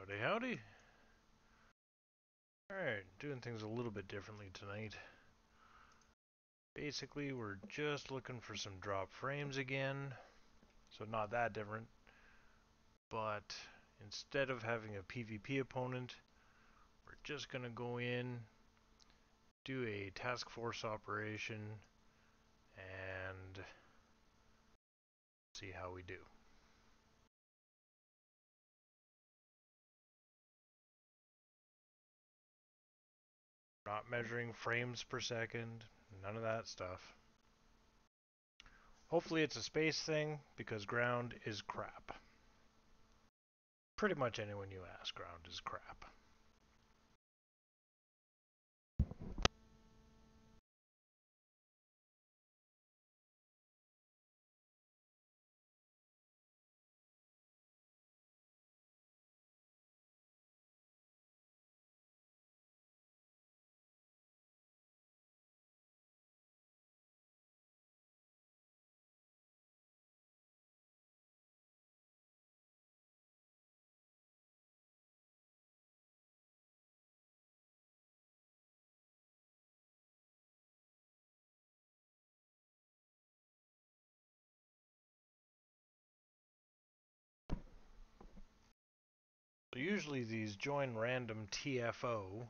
Howdy, howdy. Alright, doing things a little bit differently tonight. Basically, we're just looking for some drop frames again. So not that different. But instead of having a PvP opponent, we're just going to go in, do a task force operation, and see how we do. Not measuring frames per second, none of that stuff. Hopefully it's a space thing, because ground is crap. Pretty much anyone you ask, ground is crap. Usually these join random TFO,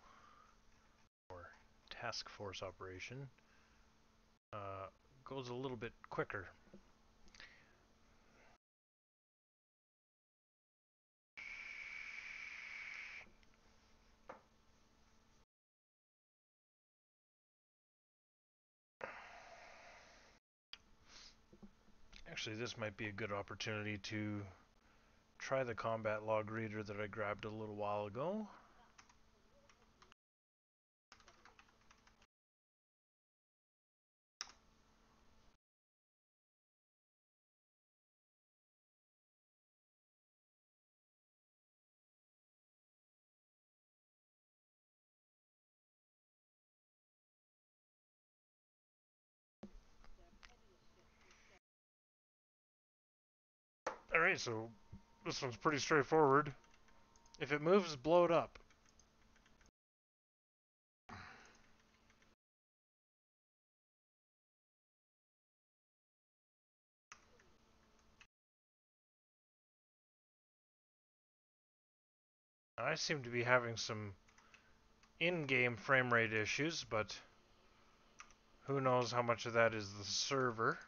or task force operation, goes a little bit quicker. Actually, this might be a good opportunity to try the combat log reader that I grabbed a little while ago. Alright, so this one's pretty straightforward. If it moves, blow it up. I seem to be having some in-game frame rate issues, but who knows how much of that is the server.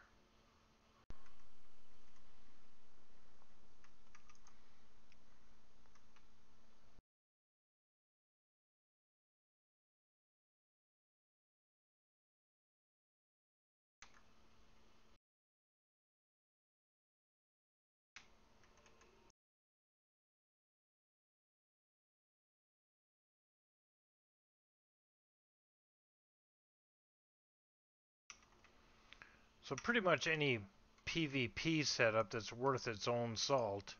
So pretty much any PvP setup that's worth its own salt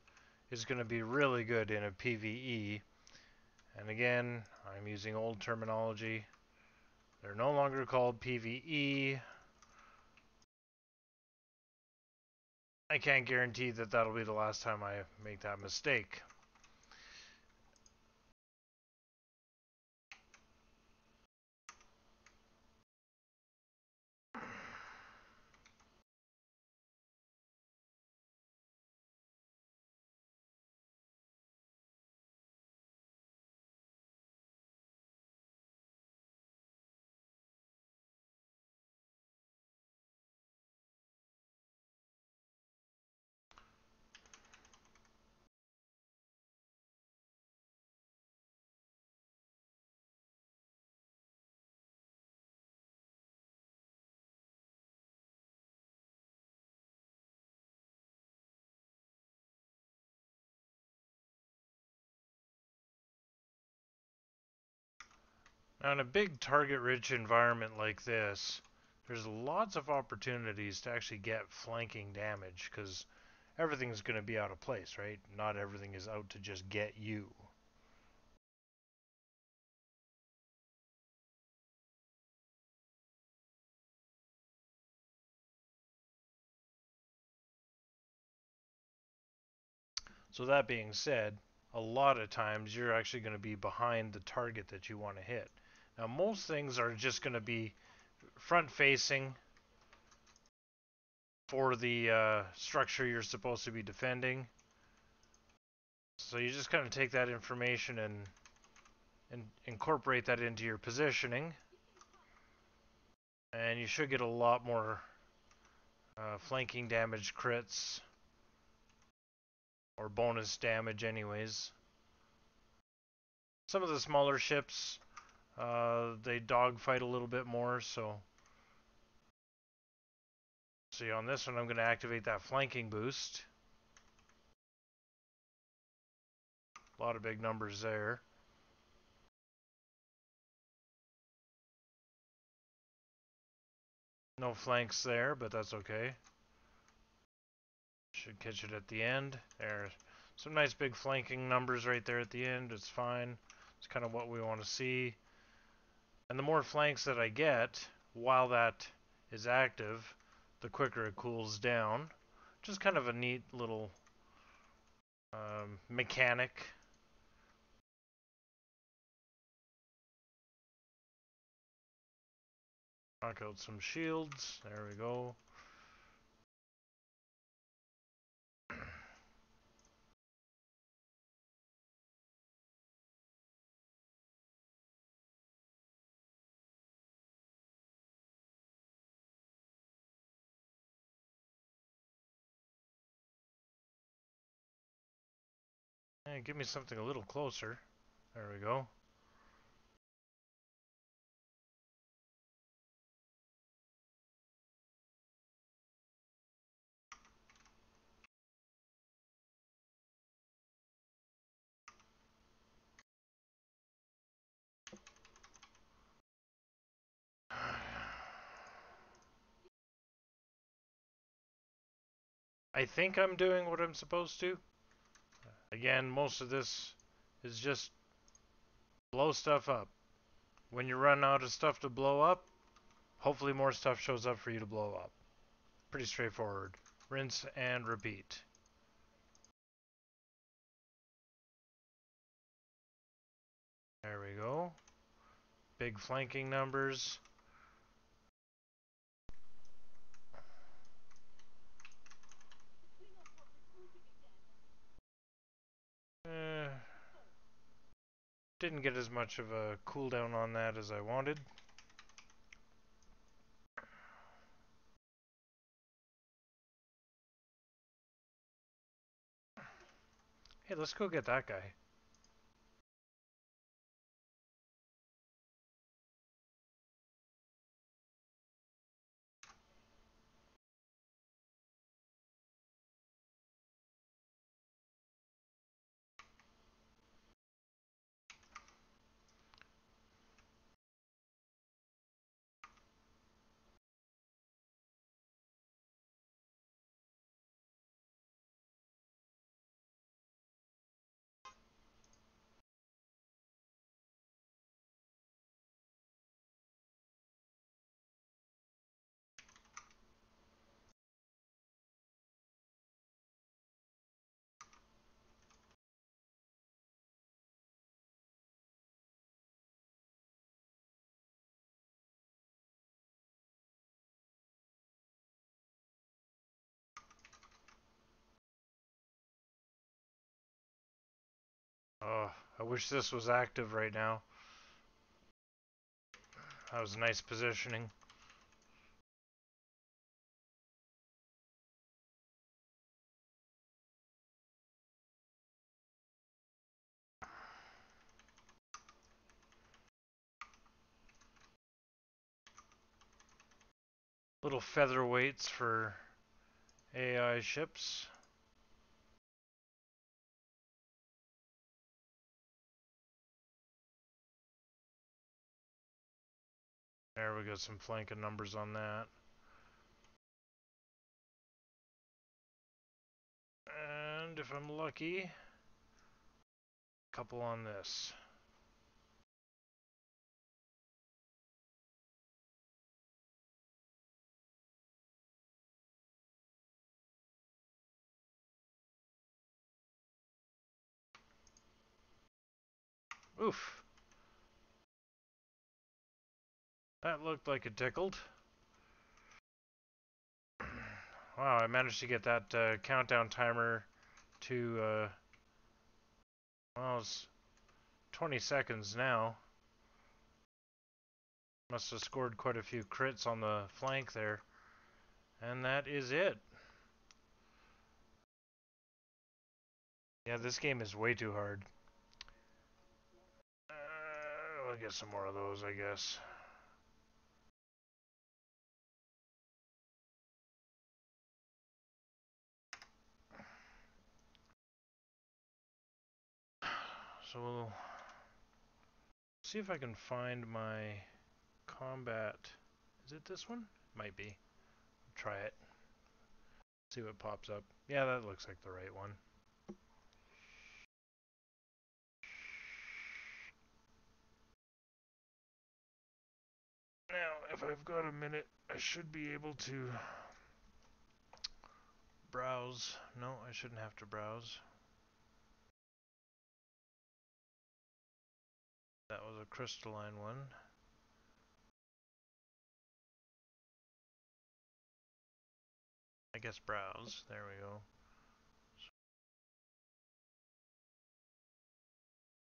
is going to be really good in a PvE. And again, I'm using old terminology. They're no longer called PvE. I can't guarantee that that'll be the last time I make that mistake. Now, in a big target-rich environment like this, there's lots of opportunities to actually get flanking damage, because everything's going to be out of place, right? Not everything is out to just get you. So that being said, a lot of times you're actually going to be behind the target that you want to hit. Now most things are just going to be front facing for the structure you're supposed to be defending. So you just kind of take that information and incorporate that into your positioning, and you should get a lot more flanking damage crits, or bonus damage anyways. Some of the smaller ships, they dogfight a little bit more, so see on this one I'm going to activate that flanking boost. A lot of big numbers there. No flanks there, but that's okay. Should catch it at the end. There's some nice big flanking numbers right there at the end. It's fine. It's kind of what we want to see. And the more flanks that I get while that is active, the quicker it cools down. Just kind of a neat little mechanic. Knock out some shields. There we go. And give me something a little closer. There we go. I think I'm doing what I'm supposed to. Again, most of this is just blow stuff up. When you run out of stuff to blow up, hopefully more stuff shows up for you to blow up. Pretty straightforward. Rinse and repeat. There we go. Big flanking numbers. Didn't get as much of a cooldown on that as I wanted. Hey, let's go get that guy. Oh, I wish this was active right now. That was nice positioning. Little featherweights for AI ships. There we got some flanking numbers on that. And if I'm lucky, a couple on this. Oof. That looked like it tickled. Wow, I managed to get that countdown timer to, well, it's 20 seconds now. Must have scored quite a few crits on the flank there. And that is it. Yeah, this game is way too hard. We'll get some more of those, I guess. So we'll see if I can find my combat. Is it this one? Might be. Try it. See what pops up. Yeah, that looks like the right one. Now, if I've got a minute, I should be able to browse. No, I shouldn't have to browse. That was a crystalline one. I guess browse. There we go.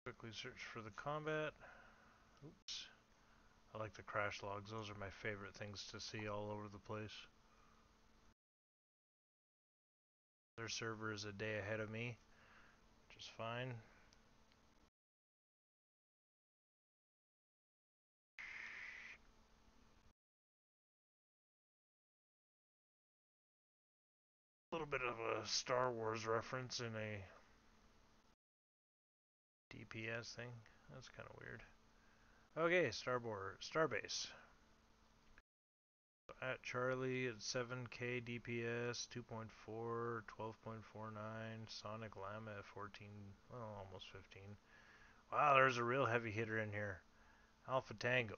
Quickly search for the combat. Oops. I like the crash logs. Those are my favorite things to see all over the place. Their server is a day ahead of me, which is fine. A little bit of a Star Wars reference in a DPS thing. That's kind of weird. Okay, Starbase. At Charlie at 7k DPS, 2.4, 12.49, Sonic Llama at 14, well, almost 15. Wow, there's a real heavy hitter in here. Alpha Tango.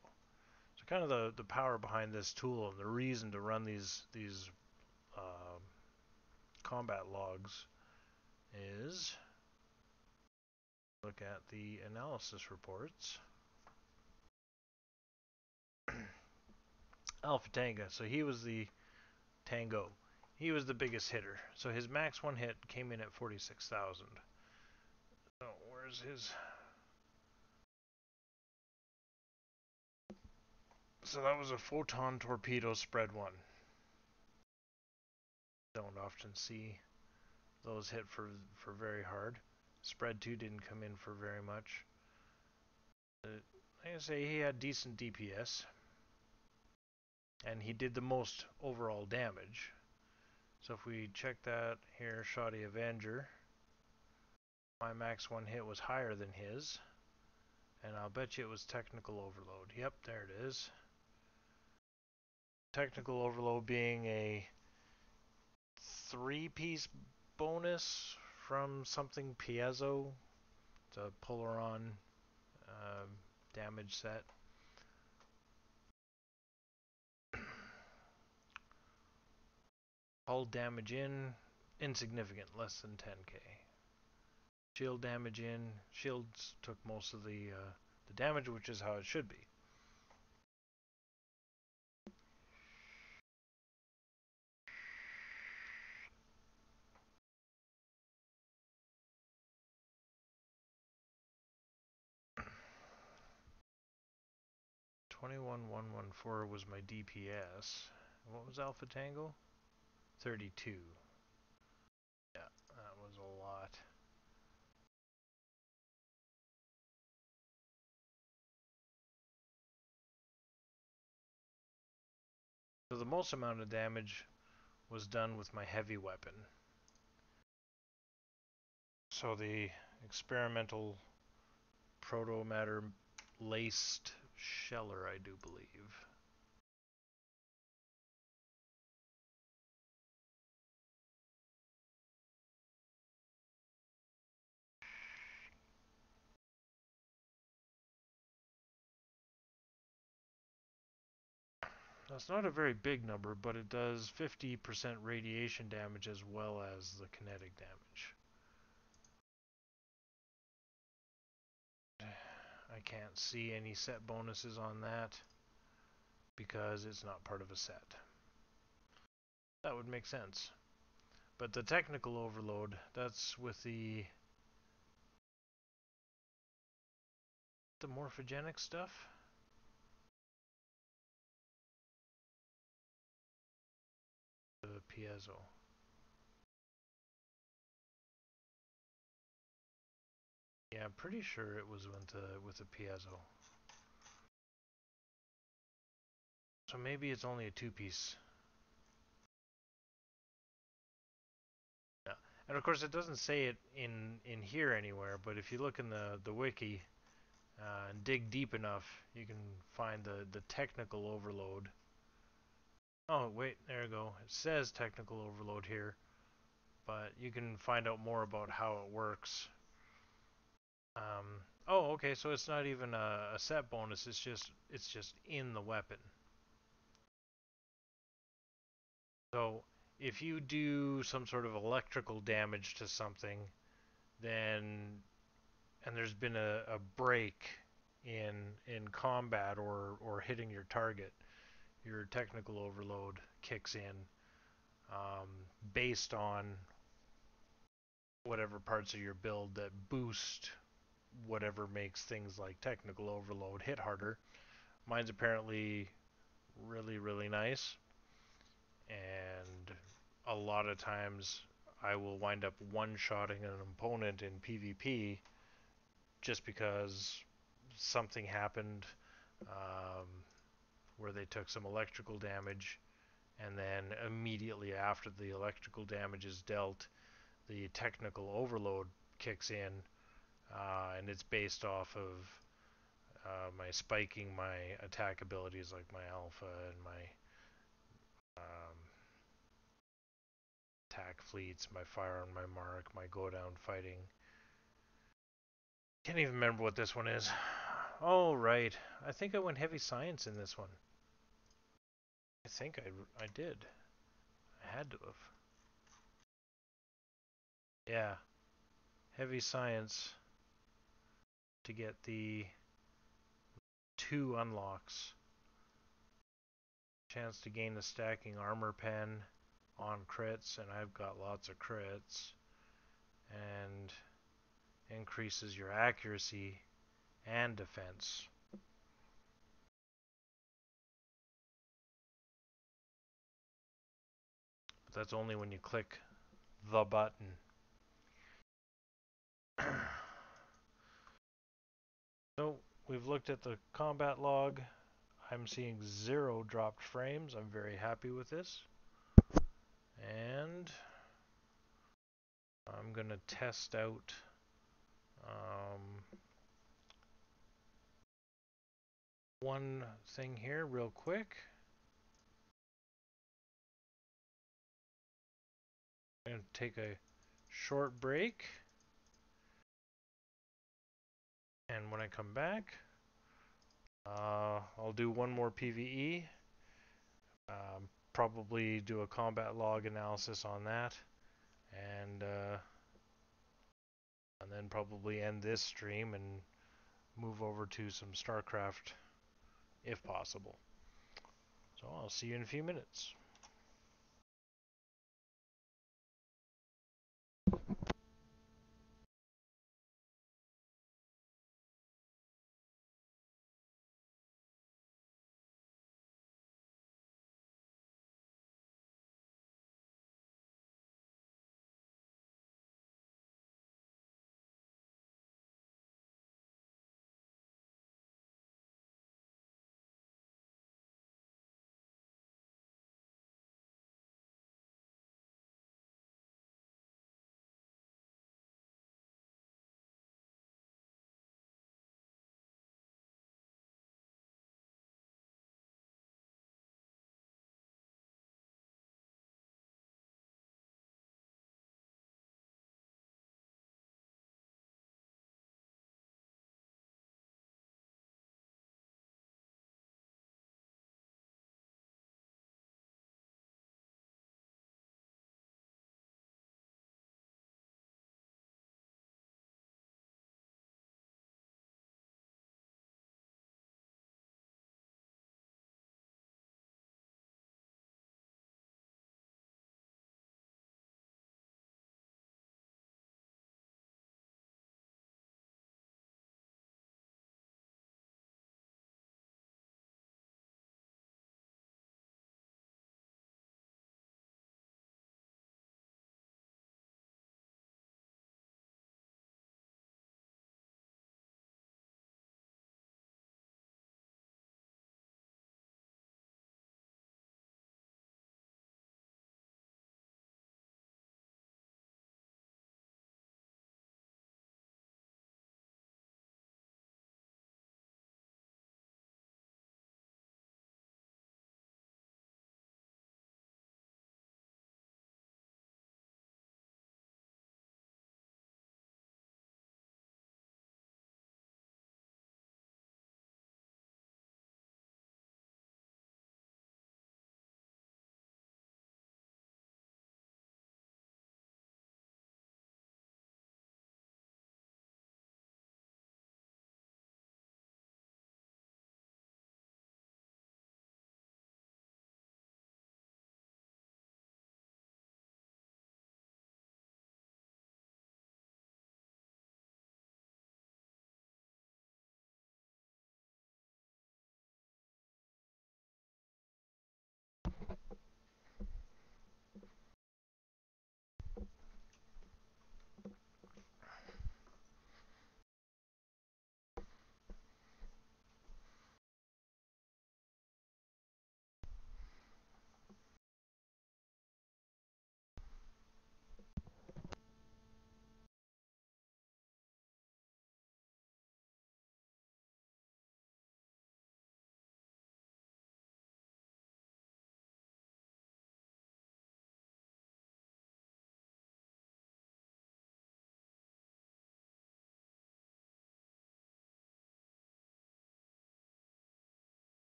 So kind of the power behind this tool and the reason to run these combat logs is look at the analysis reports. Alpha Tango. So he was the Tango. He was the biggest hitter. So his max one hit came in at 46,000. So where's his? So that was a photon torpedo spread one. Don't often see those hit for very hard. Spread 2 didn't come in for very much. Like I say, he had decent DPS. And he did the most overall damage. So if we check that here, Shoddy Avenger, my max one hit was higher than his. And I'll bet you it was Technical Overload. Yep, there it is. Technical Overload being a 3-piece bonus from something Piezo. It's a Polaron damage set. Hull damage in, insignificant, less than 10k. Shield damage in, shields took most of the damage, which is how it should be. $21,114 was my DPS. What was Alpha Tango? 32. Yeah, that was a lot. So the most amount of damage was done with my heavy weapon. So the experimental proto-matter laced sheller, I do believe. That's not a very big number, but it does 50% radiation damage as well as the kinetic damage. can't see any set bonuses on that because it's not part of a set. That would make sense. But the technical overload, that's with the morphogenic stuff. The piezo. Yeah, I'm pretty sure it was with the piezo. So maybe it's only a two-piece. Yeah. And of course it doesn't say it in here anywhere, but if you look in the wiki and dig deep enough, you can find the technical overload. Oh wait, there you go. It says technical overload here, but you can find out more about how it works. Oh, okay, so it's not even a set bonus. It's just in the weapon. So if you do some sort of electrical damage to something, then and there's been a break in combat or hitting your target, your technical overload kicks in um, based on whatever parts of your build that boost whatever makes things like technical overload hit harder. Mine's apparently really, really nice, and a lot of times I will wind up one-shotting an opponent in PvP just because something happened um, where they took some electrical damage, and then immediately after the electrical damage is dealt, the technical overload kicks in, and it's based off of my spiking my attack abilities like my alpha and my um, attack fleets, my fire on my mark, my go down fighting. Can't even remember what this one is. Oh, right. I think I went heavy science in this one. I think I did. I had to have. Yeah. Heavy science to get the 2 unlocks. Chance to gain a stacking armor pen on crits, and I've got lots of crits. And increases your accuracy and defense. But that's only when you click the button. So we've looked at the combat log. I'm seeing 0 dropped frames. I'm very happy with this. And I'm going to test out one thing here real quick. I'm going to take a short break. And when I come back, I'll do one more PvE. Probably do a combat log analysis on that. And then probably end this stream and move over to some StarCraft if possible. So I'll see you in a few minutes.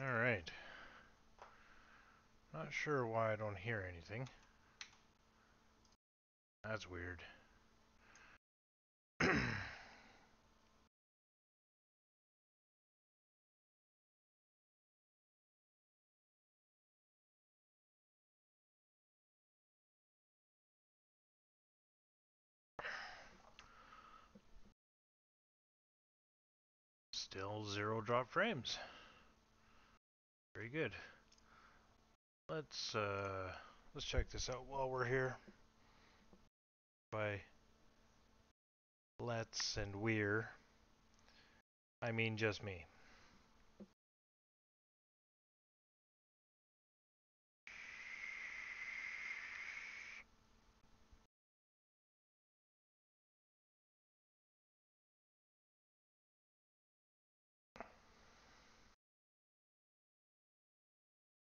Alright. Not sure why I don't hear anything. That's weird. Still 0 drop frames. Very good. Let's check this out while we're here. By let's and we're, I mean just me.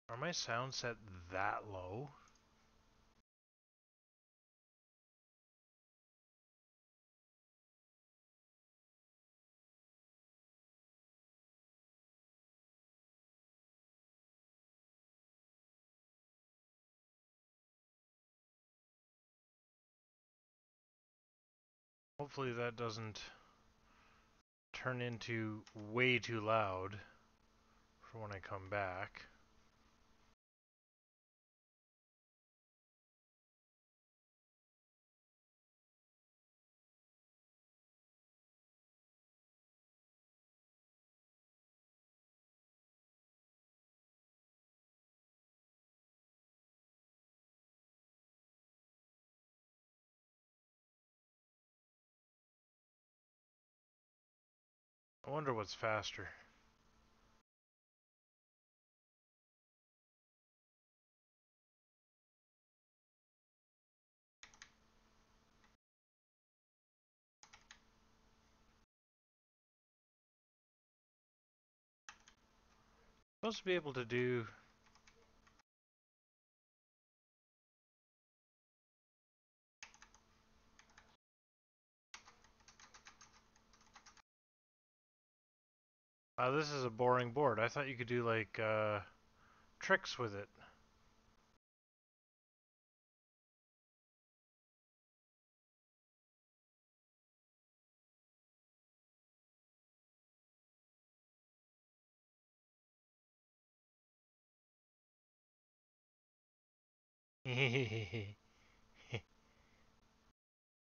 Are my sounds set that low? Hopefully that doesn't turn into way too loud for when I come back. I wonder what's faster. Supposed to be able to do this is a boring board. I thought you could do like tricks with it.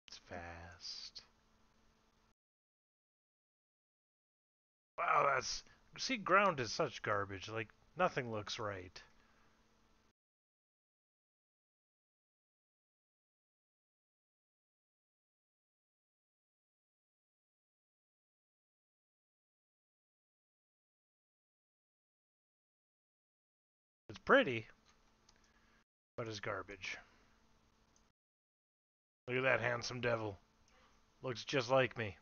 It's fast. Wow, that's... See, ground is such garbage. Like, nothing looks right. It's pretty, but it's garbage. Look at that handsome devil. Looks just like me.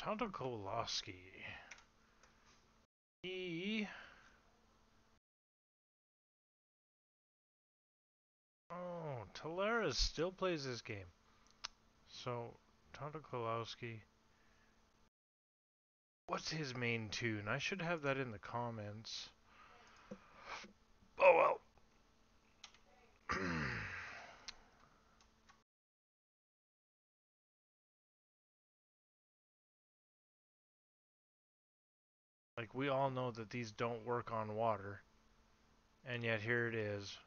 Tonto Kowalski. He... Oh, Talaris still plays this game. So, Tonto Kowalski... What's his main tune? I should have that in the comments. Oh well. Like, we all know that these don't work on water. And yet here it is.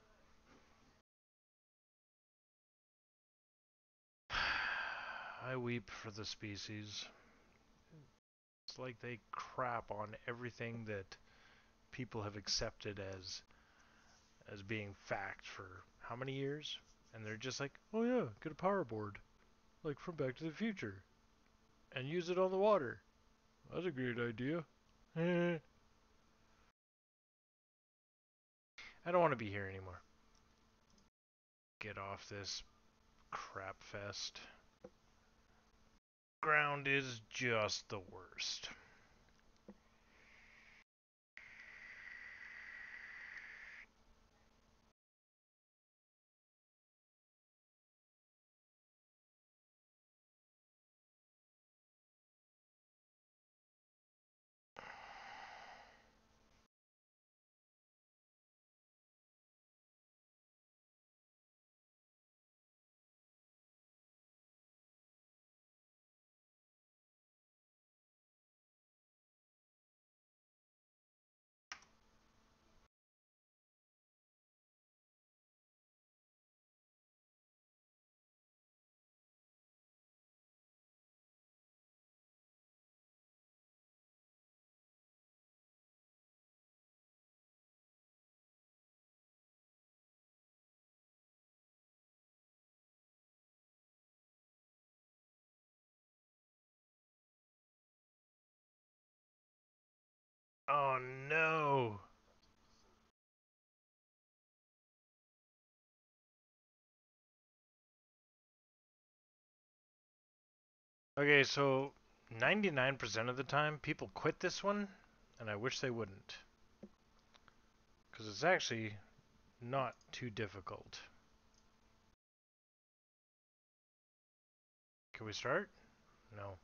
I weep for the species. It's like they crap on everything that people have accepted as being fact for how many years? And they're just like, oh yeah, get a power board. Like from Back to the Future. And use it on the water. That's a great idea. I don't want to be here anymore. get off this crap fest. Ground is just the worst. Oh no! Okay, so 99% of the time people quit this one, and I wish they wouldn't. Because it's actually not too difficult. Can we start? No.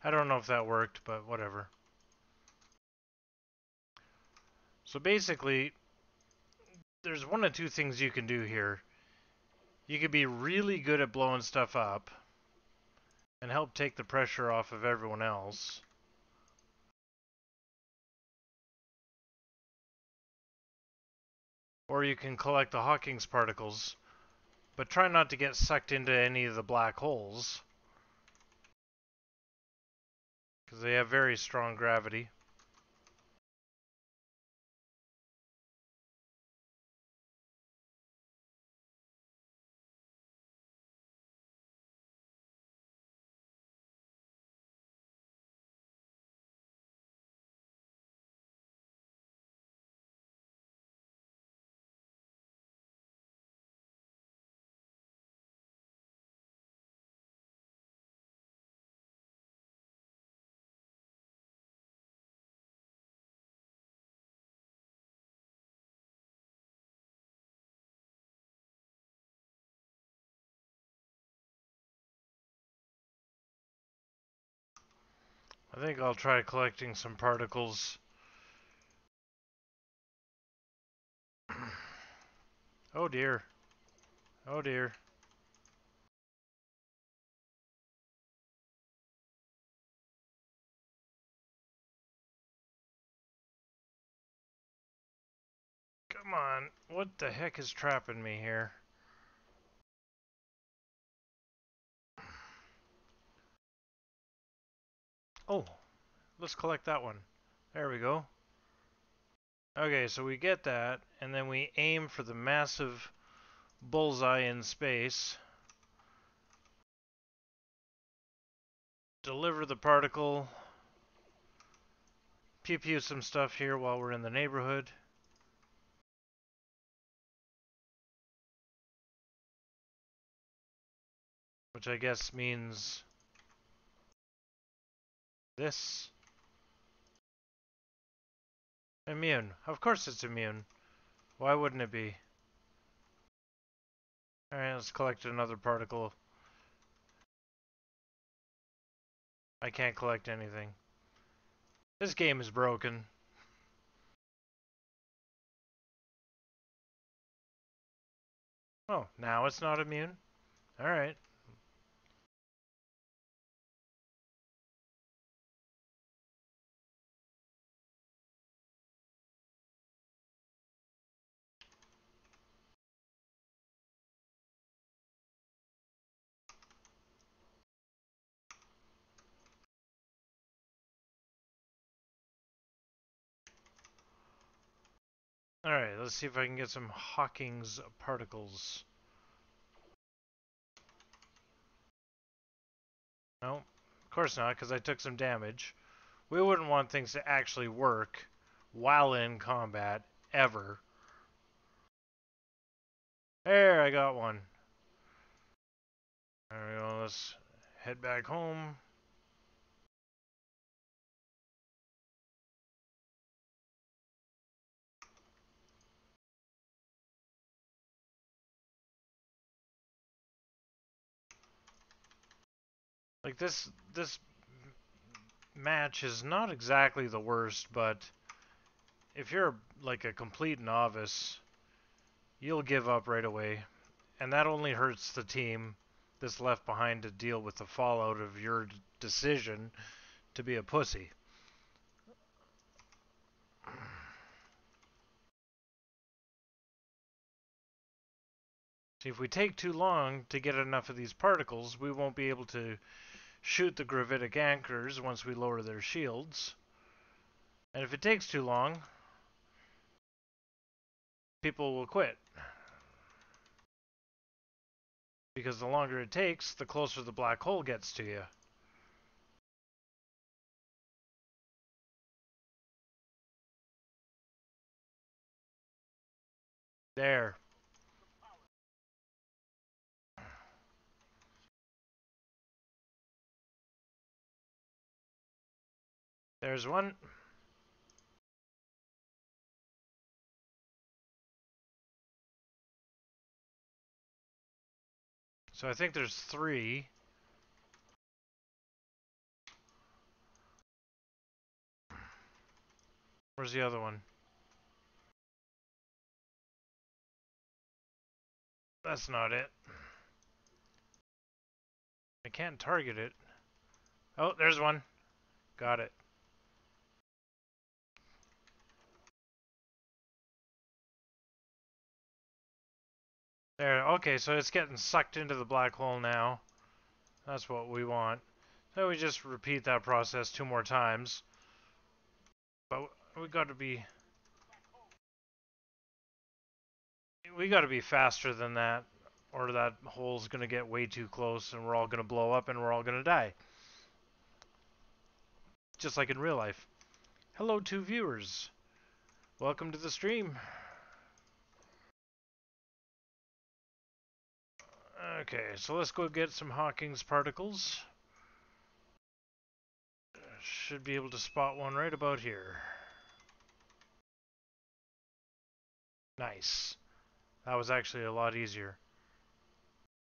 I don't know if that worked, but whatever. So basically, there's one of two things you can do here. You could be really good at blowing stuff up and help take the pressure off of everyone else. Or you can collect the Hawking's particles, but try not to get sucked into any of the black holes, because they have very strong gravity. I think I'll try collecting some particles. Oh dear. Oh dear. Come on. What the heck is trapping me here? Oh, let's collect that one. There we go. Okay, so we get that, and then we aim for the massive bullseye in space. Deliver the particle. Pew pew some stuff here while we're in the neighborhood. Which I guess means this. Immune. Of course it's immune. Why wouldn't it be? Alright, let's collect another particle. I can't collect anything. This game is broken. Oh, now it's not immune? Alright. Alright, let's see if I can get some Hawking's particles. No, of course not, because I took some damage. We wouldn't want things to actually work while in combat, ever. There, I got one. There we go, let's head back home. Like this match is not exactly the worst, but if you're like a complete novice, you'll give up right away. And that only hurts the team that's left behind to deal with the fallout of your decision to be a pussy. See, if we take too long to get enough of these particles, we won't be able to shoot the gravitic anchors once we lower their shields. And if it takes too long, people will quit. Because the longer it takes, the closer the black hole gets to you. There. There's one. So I think there's 3. Where's the other one? That's not it. I can't target it. Oh, there's one. Got it. There, okay, so it's getting sucked into the black hole now. That's what we want. So we just repeat that process 2 more times. But we gotta be... We gotta be faster than that, or that hole's gonna get way too close and we're all gonna blow up and we're all gonna die. Just like in real life. Hello, 2 viewers. Welcome to the stream. Okay, so let's go get some Hawking's particles. Should be able to spot one right about here. Nice. That was actually a lot easier.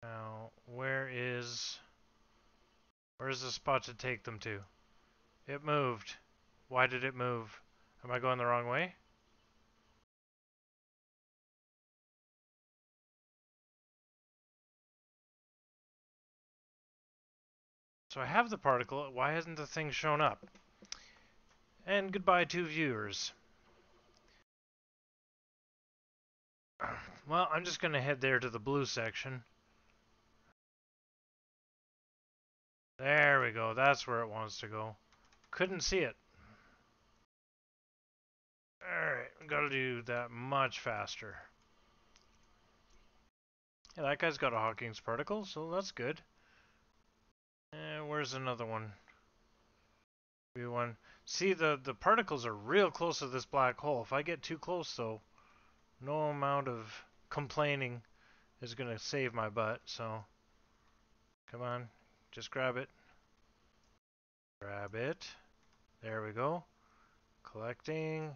Now, where's the spot to take them to? It moved. Why did it move? Am I going the wrong way? So I have the particle. Why hasn't the thing shown up? And goodbye, 2 viewers. Well, I'm just going to head there to the blue section. There we go. That's where it wants to go. Couldn't see it. Alright, we gotta do that much faster. Yeah, that guy's got a Hawking's particle, so that's good. Where's another one? V1. See, the particles are real close to this black hole. If I get too close, though, no amount of complaining is going to save my butt, so... Come on, just grab it. Grab it. There we go. Collecting.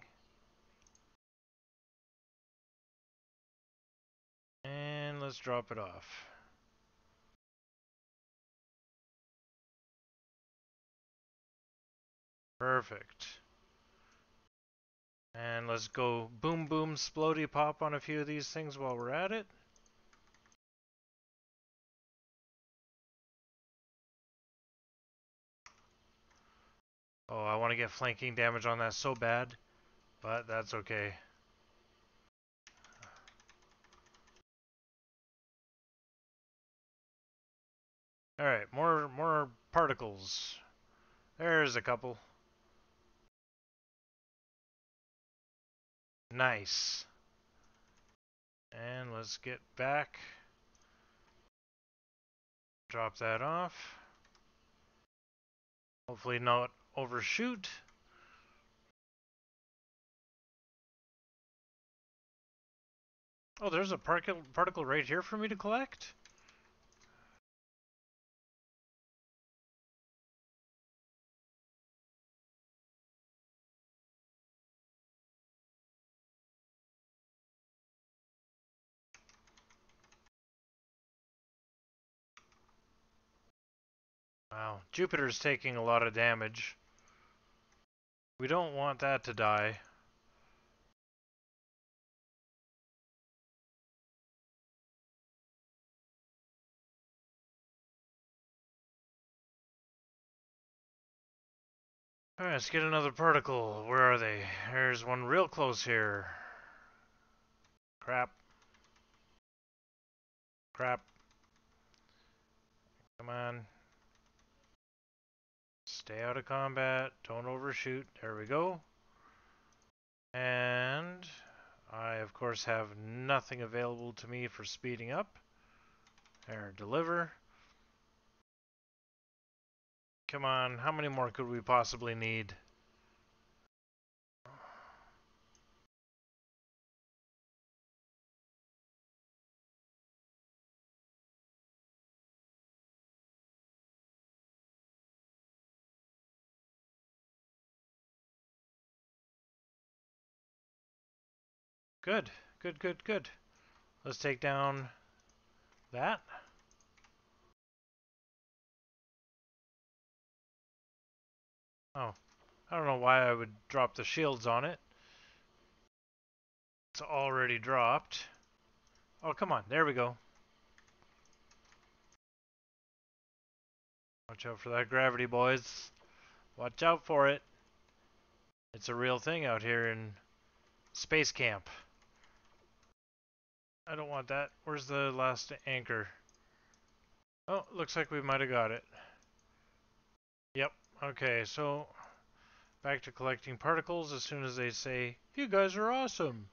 And let's drop it off. Perfect. And let's go boom boom splody pop on a few of these things while we're at it. Oh, I want to get flanking damage on that so bad, but that's okay. Alright, more particles. There's a couple. Nice. And let's get back. Drop that off. Hopefully not overshoot. Oh, there's a particle right here for me to collect? Wow, Jupiter's taking a lot of damage. We don't want that to die. Alright, let's get another particle. Where are they? There's one real close here. Crap. Crap. Come on. Stay out of combat. Don't overshoot. There we go. And I, of course, have nothing available to me for speeding up. There, deliver. Come on, how many more could we possibly need? Good, good, good, good. Let's take down that. Oh, I don't know why I would drop the shields on it. It's already dropped. Oh, come on, there we go. Watch out for that gravity, boys. Watch out for it. It's a real thing out here in space camp. I don't want that. Where's the last anchor? Oh, looks like we might have got it. Yep. Okay, so back to collecting particles as soon as they say, "You guys are awesome."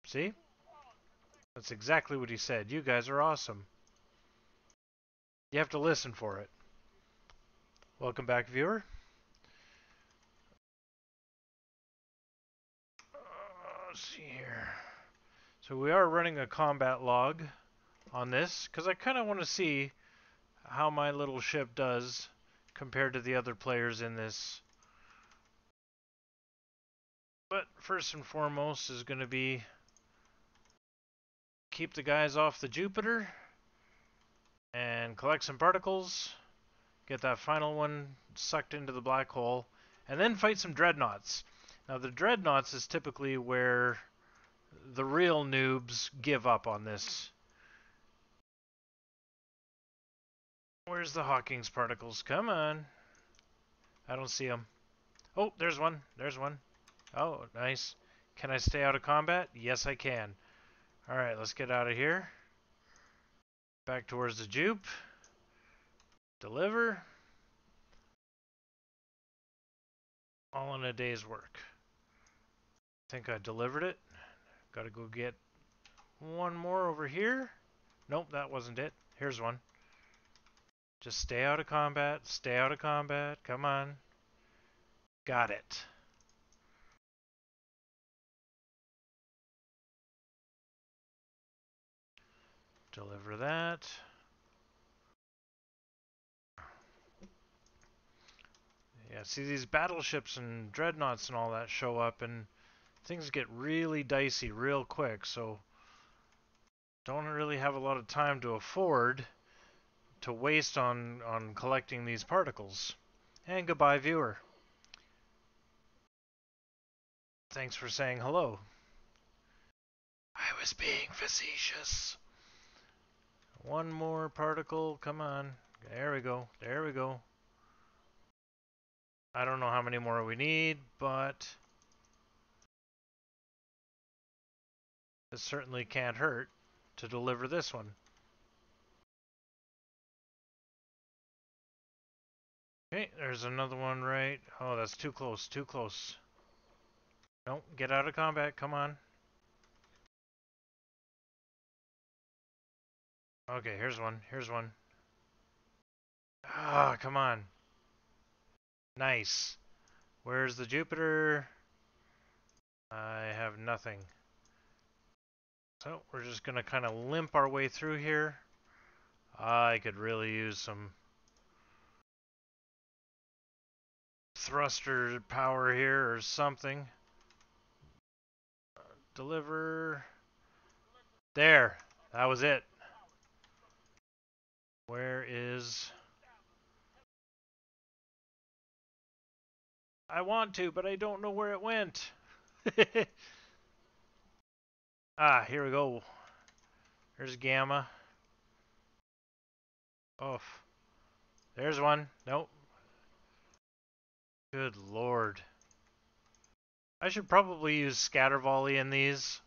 See? That's exactly what he said. You guys are awesome. You have to listen for it. Welcome back, viewer. Let's see here. So we are running a combat log on this because I kind of want to see how my little ship does compared to the other players in this. But first and foremost is going to be keep the guys off the Jupiter and collect some particles, get that final one sucked into the black hole, and then fight some dreadnoughts. Now the dreadnoughts is typically where the real noobs give up on this. Where's the Hawking's particles? Come on. I don't see them. Oh, there's one. There's one. Oh, nice. Can I stay out of combat? Yes, I can. Alright, let's get out of here. Back towards the Jupe. Deliver. All in a day's work. Think I delivered it. Gotta go get one more over here. Nope, that wasn't it. Here's one. Just stay out of combat. Stay out of combat. Come on. Got it. Deliver that. Yeah, see these battleships and dreadnoughts and all that show up and things get really dicey real quick, so don't really have a lot of time to afford to waste on collecting these particles. And goodbye, viewer. Thanks for saying hello. I was being facetious. One more particle, come on. There we go, there we go. I don't know how many more we need, but it certainly can't hurt to deliver this one. Okay, there's another one right. Oh, that's too close, too close. No, get out of combat. Come on. Okay, here's one. Here's one. Ah, come on. Nice. Where's the Jupiter? I have nothing. So we're just gonna kind of limp our way through here. I could really use some thruster power here or something. Deliver. There. That was it. Where is... I want to, but I don't know where it went. Ah, here we go. There's Gamma. Oh, there's one. Nope. Good lord. I should probably use scatter volley in these.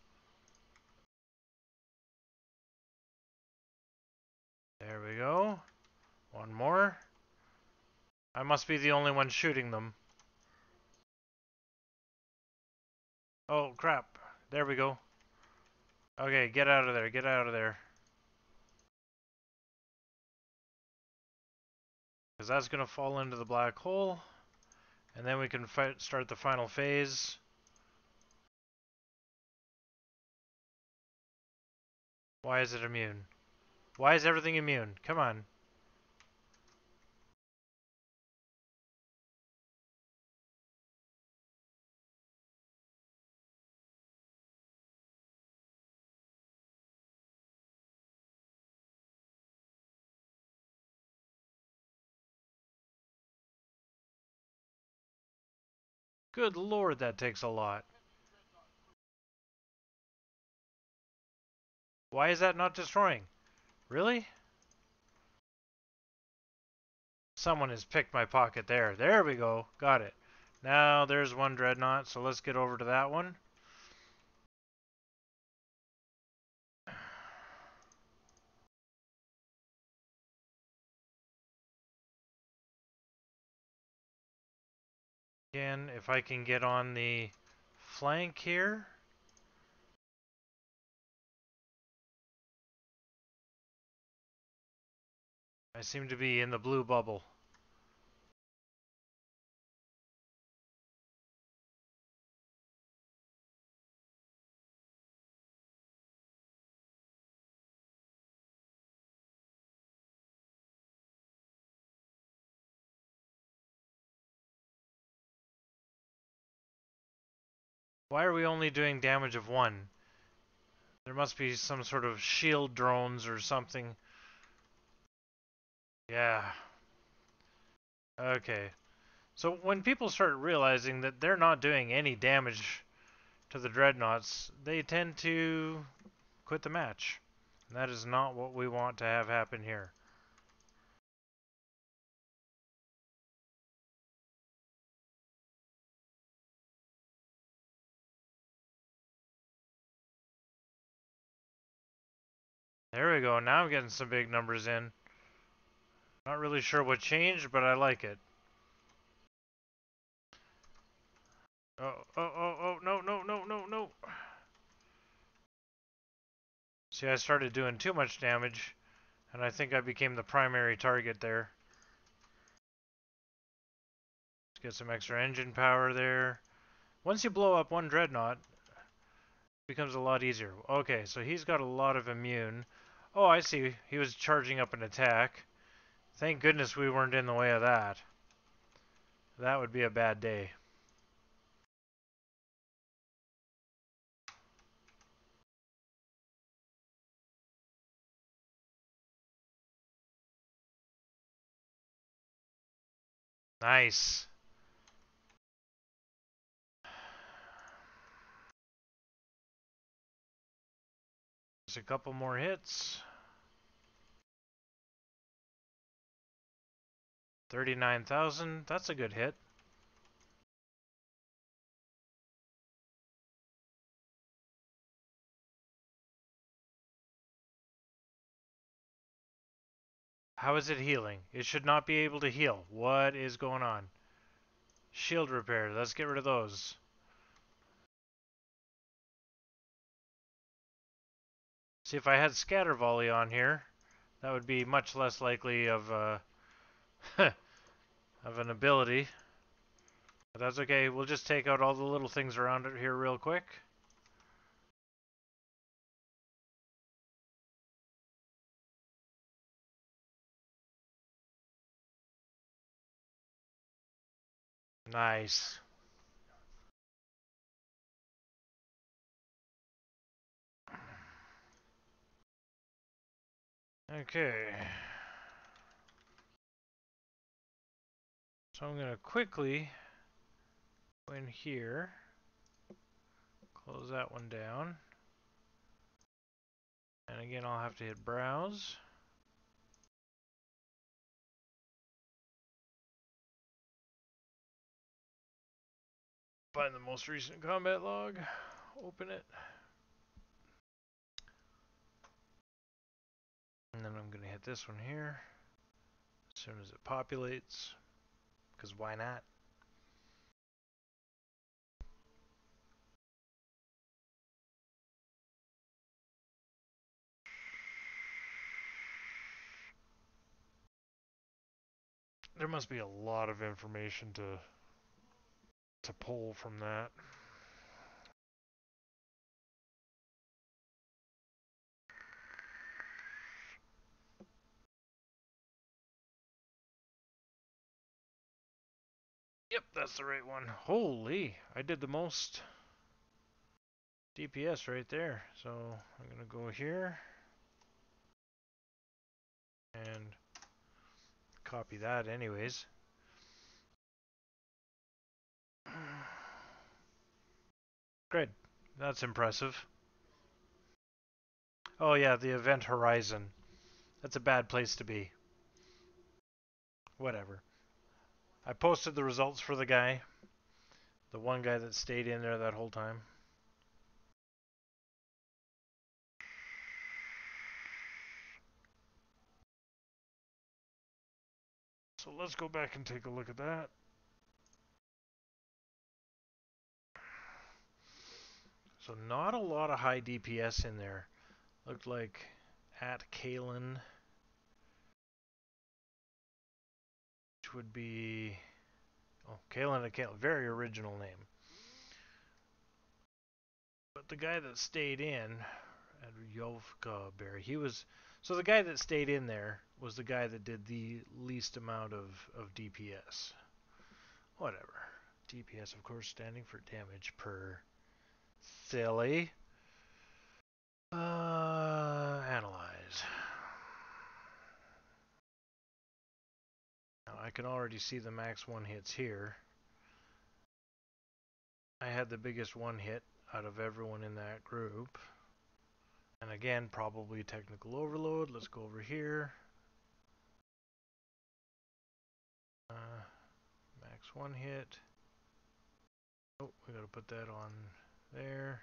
There we go. One more. I must be the only one shooting them. Oh, crap. There we go. Okay, get out of there. Get out of there. Because that's going to fall into the black hole. And then we can start the final phase. Why is it immune? Why is everything immune? Come on. Good lord, that takes a lot. Why is that not destroying? Really? Someone has picked my pocket there. There we go. Got it. Now there's one dreadnought, so let's get over to that one. Again, if I can get on the flank here. I seem to be in the blue bubble. Why are we only doing damage of one? There must be some sort of shield drones or something. Yeah. Okay. So when people start realizing that they're not doing any damage to the dreadnoughts, they tend to quit the match. And that is not what we want to have happen here. There we go. Now I'm getting some big numbers in. Not really sure what changed, but I like it. Oh, oh, oh, oh, no, no, no, no, no. See, I started doing too much damage, and I think I became the primary target there. Let's get some extra engine power there. Once you blow up one dreadnought, it becomes a lot easier. Okay, so he's got a lot of immune. Oh, I see. He was charging up an attack. Thank goodness we weren't in the way of that. That would be a bad day. Nice. Just a couple more hits. 39,000. That's a good hit. How is it healing? It should not be able to heal. What is going on? Shield repair. Let's get rid of those. See, if I had scatter volley on here, that would be much less likely of of an ability. But that's okay. We'll just take out all the little things around it here real quick. Nice. Okay. So I'm going to quickly go in here, close that one down. And again, I'll have to hit browse. Find the most recent combat log, open it. And then I'm going to hit this one here as soon as it populates, because why not? There must be a lot of information to pull from that. Yep, that's the right one. Holy, I did the most DPS right there. So I'm going to go here and copy that anyways. Great, that's impressive. Oh yeah, the event horizon. That's a bad place to be. Whatever. I posted the results for the guy. The one guy that stayed in there that whole time. So let's go back and take a look at that. So not a lot of high DPS in there. Looked like at Kalen, which would be Kalen at Kalen, very original name. But the guy that stayed in at Yovka Berry, he was so the guy that stayed in there was the guy that did the least amount of DPS. Whatever. DPS, of course, standing for damage per silly. Analyze. Now I can already see the max one hits here. I had the biggest one hit out of everyone in that group. And again, probably technical overload. Let's go over here. Max one hit. Oh, we gotta put that on there.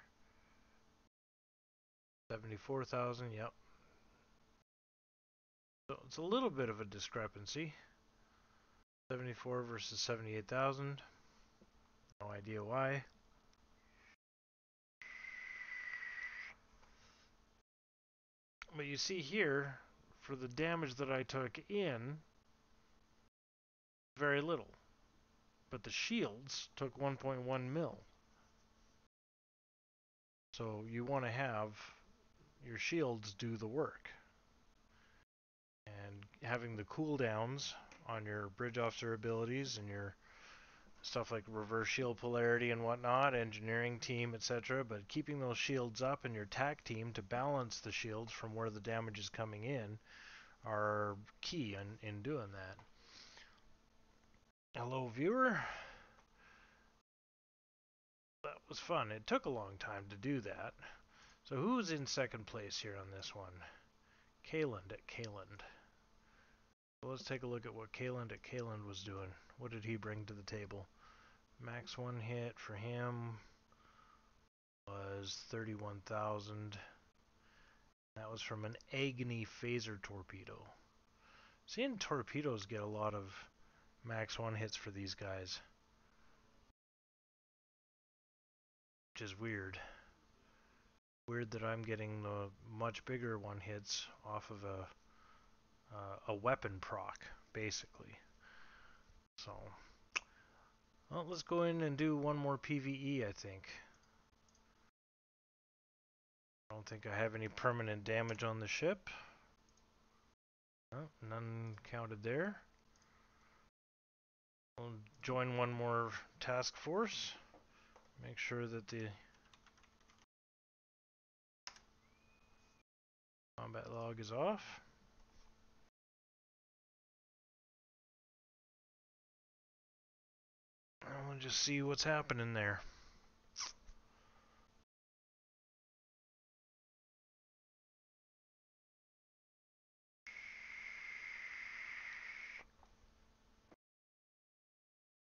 74,000, yep. So it's a little bit of a discrepancy. 74 versus 78,000. No idea why. But you see here, for the damage that I took in, very little. But the shields took 1.1 mil. So you want to have your shields do the work. And having the cooldowns on your bridge officer abilities and your stuff like reverse shield polarity and whatnot, engineering team, etc. But keeping those shields up and your tac team to balance the shields from where the damage is coming in are key in doing that. Hello, viewer. That was fun. It took a long time to do that. So who's in second place here on this one? Kayland at Kayland. So let's take a look at what Kayland at Kayland was doing. What did he bring to the table? Max one hit for him was 31,000. That was from an Agni phaser torpedo. Seeing torpedoes get a lot of max one hits for these guys, which is weird. Weird that I'm getting the much bigger one hits off of a weapon proc, basically. So, well, let's go in and do one more PvE, I think. I don't think I have any permanent damage on the ship. Oh, none counted there. I'll join one more task force. Make sure that the combat log is off. And we'll just see what's happening there.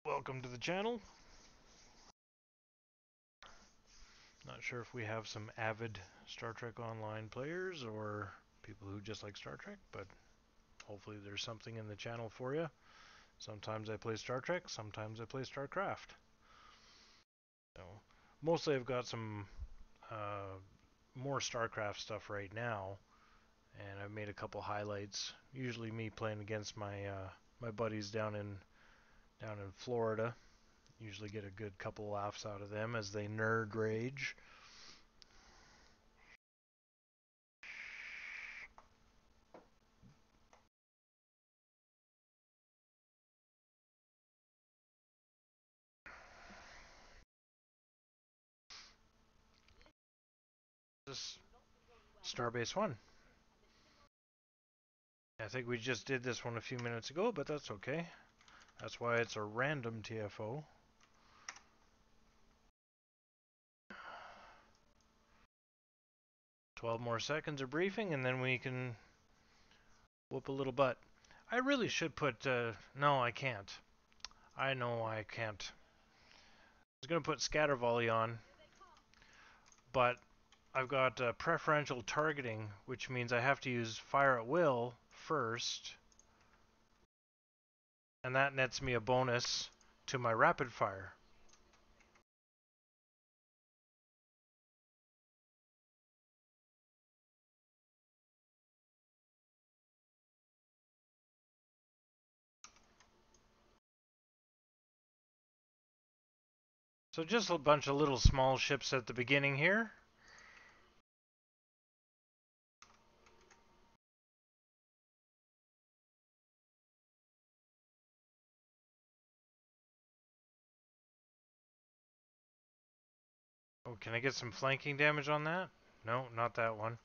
Welcome to the channel. Not sure if we have some avid Star Trek Online players or people who just like Star Trek, but hopefully there's something in the channel for you. Sometimes I play Star Trek, sometimes I play StarCraft. So, mostly I've got some more StarCraft stuff right now, and I've made a couple highlights. Usually me playing against my my buddies down in Florida. Usually get a good couple laughs out of them as they nerd rage. This Starbase 1. I think we just did this one a few minutes ago, but that's okay. That's why it's a random TFO. "12 more seconds of briefing, and then we can whoop a little butt." I really should put, no, I can't. I know I can't. I was going to put scatter volley on, but I've got preferential targeting, which means I have to use fire at will first, and that nets me a bonus to my rapid fire. So just a bunch of little small ships at the beginning here. Oh, can I get some flanking damage on that? No, not that one.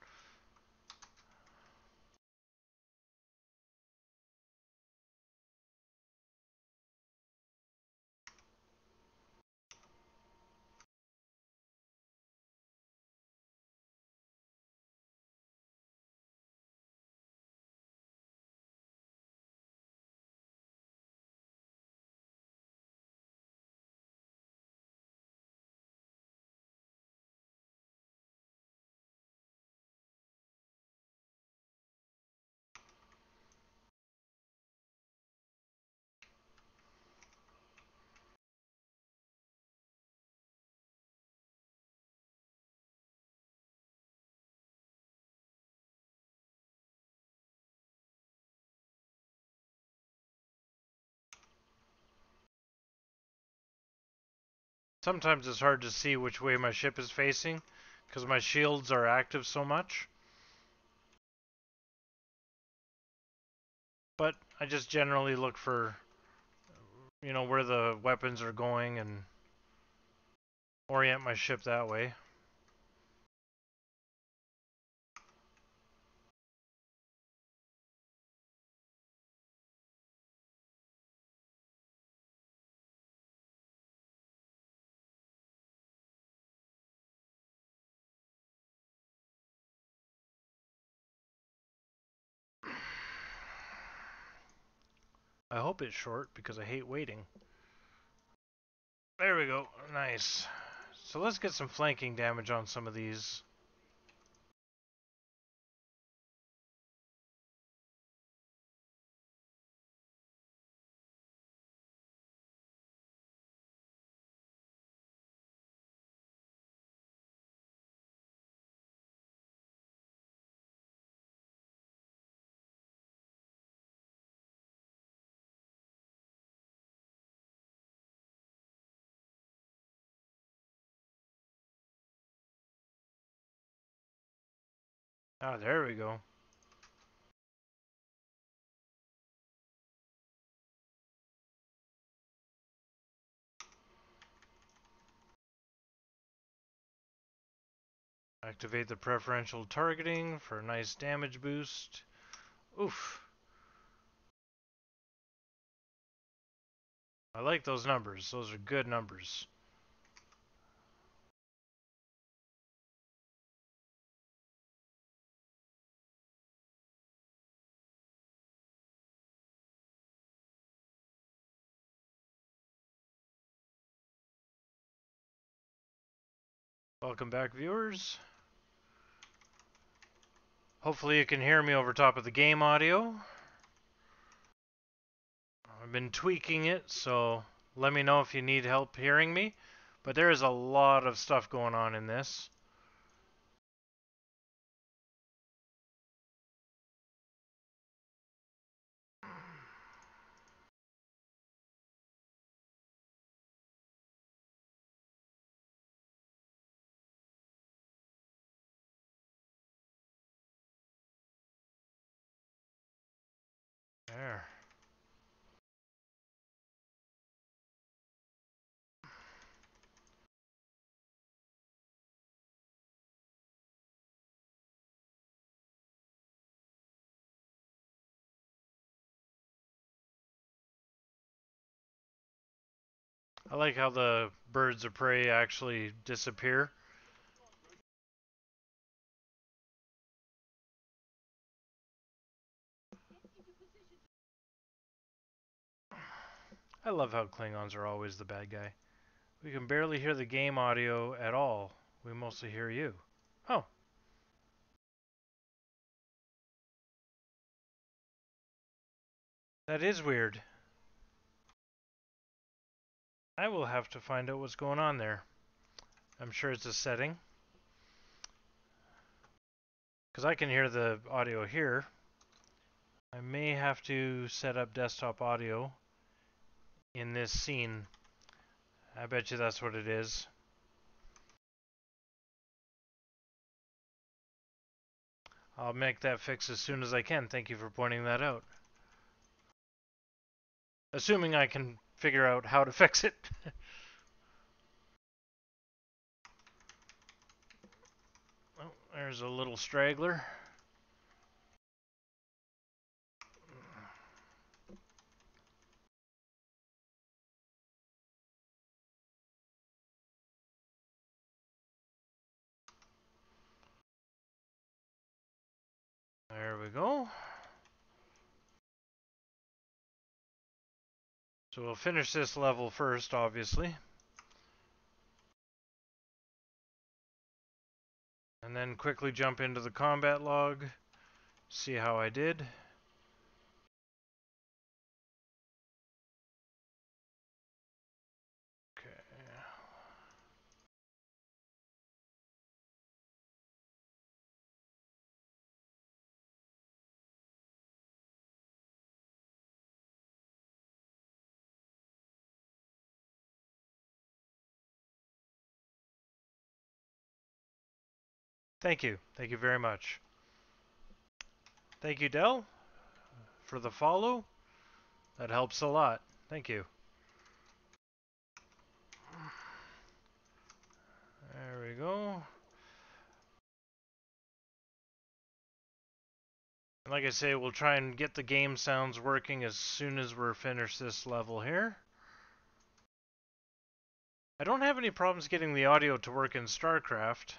Sometimes it's hard to see which way my ship is facing because my shields are active so much. But I just generally look for, where the weapons are going and orient my ship that way. I hope it's short because I hate waiting. There we go. Nice. So let's get some flanking damage on some of these. Ah, there we go. Activate the preferential targeting for a nice damage boost. Oof. I like those numbers. Those are good numbers. Welcome back, viewers. Hopefully you can hear me over top of the game audio. I've been tweaking it, so let me know if you need help hearing me. But there is a lot of stuff going on in this. There. I like how the birds of prey actually disappear. I love how Klingons are always the bad guy. We can barely hear the game audio at all. We mostly hear you. Oh. That is weird. I will have to find out what's going on there. I'm sure it's a setting. Because I can hear the audio here. I may have to set up desktop audio in this scene. I bet you that's what it is. I'll make that fix as soon as I can. Thank you for pointing that out. Assuming I can figure out how to fix it. Oh, there's a little straggler. There we go. So we'll finish this level first, obviously. And then quickly jump into the combat log. See how I did. Okay. Thank you. Thank you very much. Thank you, Dell, for the follow. That helps a lot. Thank you. There we go. And like I say, we'll try and get the game sounds working as soon as we're finished this level here. I don't have any problems getting the audio to work in StarCraft,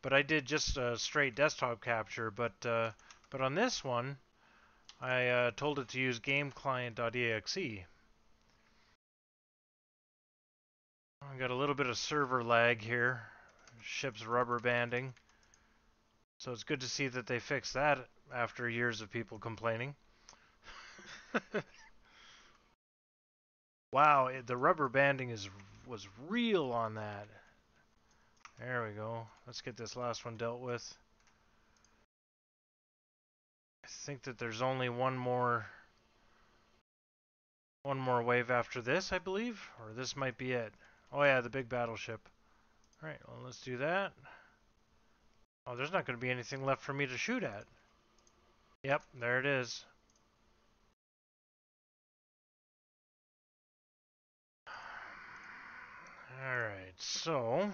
but I did just a straight desktop capture. But on this one, I told it to use GameClient.exe. I got a little bit of server lag here. Ship's rubber banding. So it's good to see that they fixed that after years of people complaining. Wow, the rubber banding was real on that. There we go. Let's get this last one dealt with. I think that there's only one more wave after this, I believe, or this might be it. Oh yeah, the big battleship. All right, well, let's do that. Oh, there's not going to be anything left for me to shoot at. Yep, there it is. Alright, so